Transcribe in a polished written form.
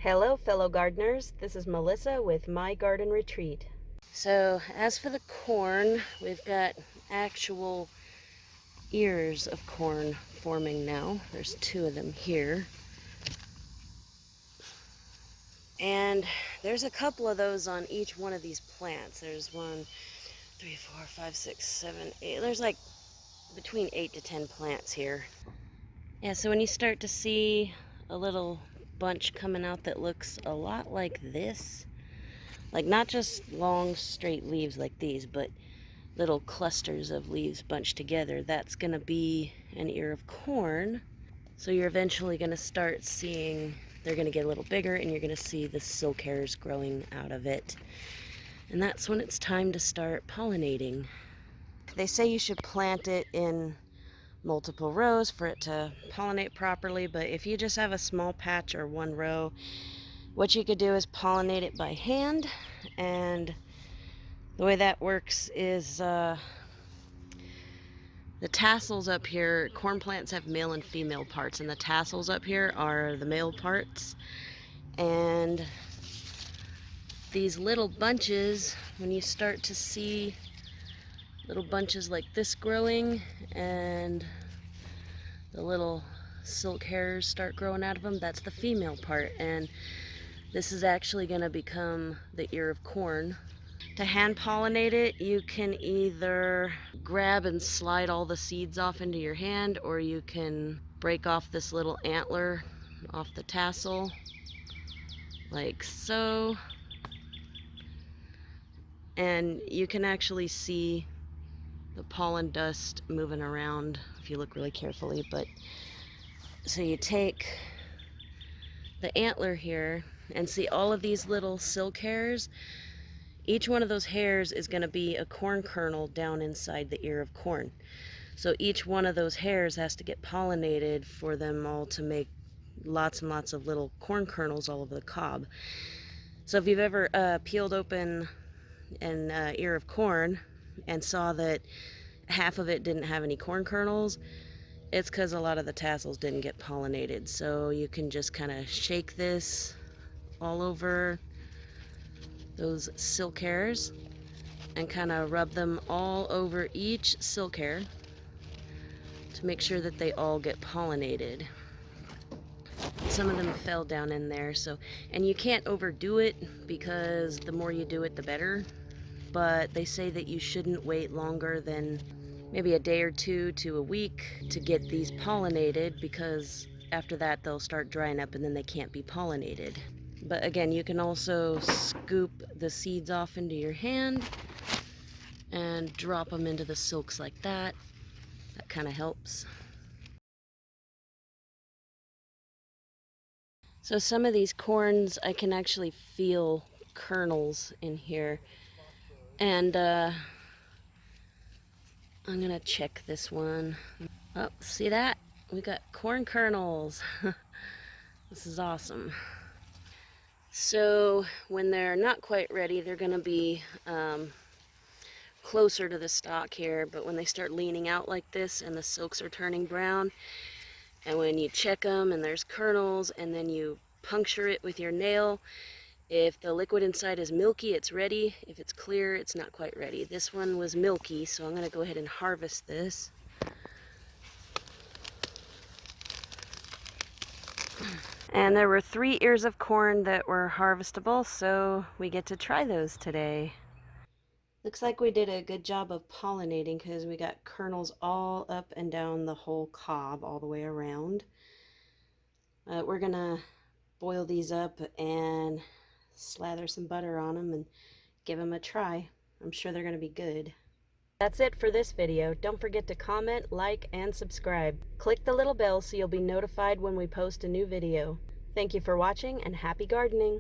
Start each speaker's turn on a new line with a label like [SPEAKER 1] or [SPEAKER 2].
[SPEAKER 1] Hello fellow gardeners, this is Melissa with My Garden Retreat. So as for the corn, we've got actual ears of corn forming now. There's two of them here. And there's a couple of those on each one of these plants. There's 1, 3, 4, 5, 6, 7, 8. There's like between 8 to 10 plants here. Yeah, so when you start to see a little bunch coming out that looks a lot like this, like not just long straight leaves like these, but little clusters of leaves bunched together, that's going to be an ear of corn. So you're eventually going to start seeing, they're going to get a little bigger and you're going to see the silk hairs growing out of it. And that's when it's time to start pollinating. They say you should plant it in multiple rows for it to pollinate properly, but if you just have a small patch or one row, what you could do is pollinate it by hand. And the way that works is the tassels up here, corn plants have male and female parts, and the tassels up here are the male parts. And these little bunches, when you start to see little bunches like this growing and the little silk hairs start growing out of them, that's the female part. And this is actually going to become the ear of corn. To hand pollinate it, you can either grab and slide all the seeds off into your hand, or you can break off this little antler off the tassel, like so. And you can actually see the pollen dust moving around if you look really carefully. But so you take the antler here and see all of these little silk hairs. Each one of those hairs is going to be a corn kernel down inside the ear of corn. So each one of those hairs has to get pollinated for them all to make lots and lots of little corn kernels all over the cob. So if you've ever peeled open an ear of corn and saw that half of it didn't have any corn kernels, it's because a lot of the tassels didn't get pollinated. So you can just kind of shake this all over those silk hairs and kind of rub them all over each silk hair to make sure that they all get pollinated. Some of them fell down in there, so, and you can't overdo it because the more you do it, the better. But they say that you shouldn't wait longer than maybe a day or two to a week to get these pollinated, because after that they'll start drying up and then they can't be pollinated. But again, you can also scoop the seeds off into your hand and drop them into the silks like that. That kind of helps. So some of these corns, I can actually feel kernels in here. And I'm gonna check this one. Oh, see that? We got corn kernels. This is awesome. So when they're not quite ready, they're gonna be closer to the stalk here, but when they start leaning out like this and the silks are turning brown, and when you check them and there's kernels and then you puncture it with your nail, if the liquid inside is milky, it's ready. If it's clear, it's not quite ready. This one was milky, so I'm going to go ahead and harvest this. And there were 3 ears of corn that were harvestable, so we get to try those today. Looks like we did a good job of pollinating because we got kernels all up and down the whole cob all the way around. We're going to boil these up and slather some butter on them and give them a try. I'm sure they're going to be good. That's it for this video. Don't forget to comment, like, and subscribe. Click the little bell so you'll be notified when we post a new video. Thank you for watching and happy gardening!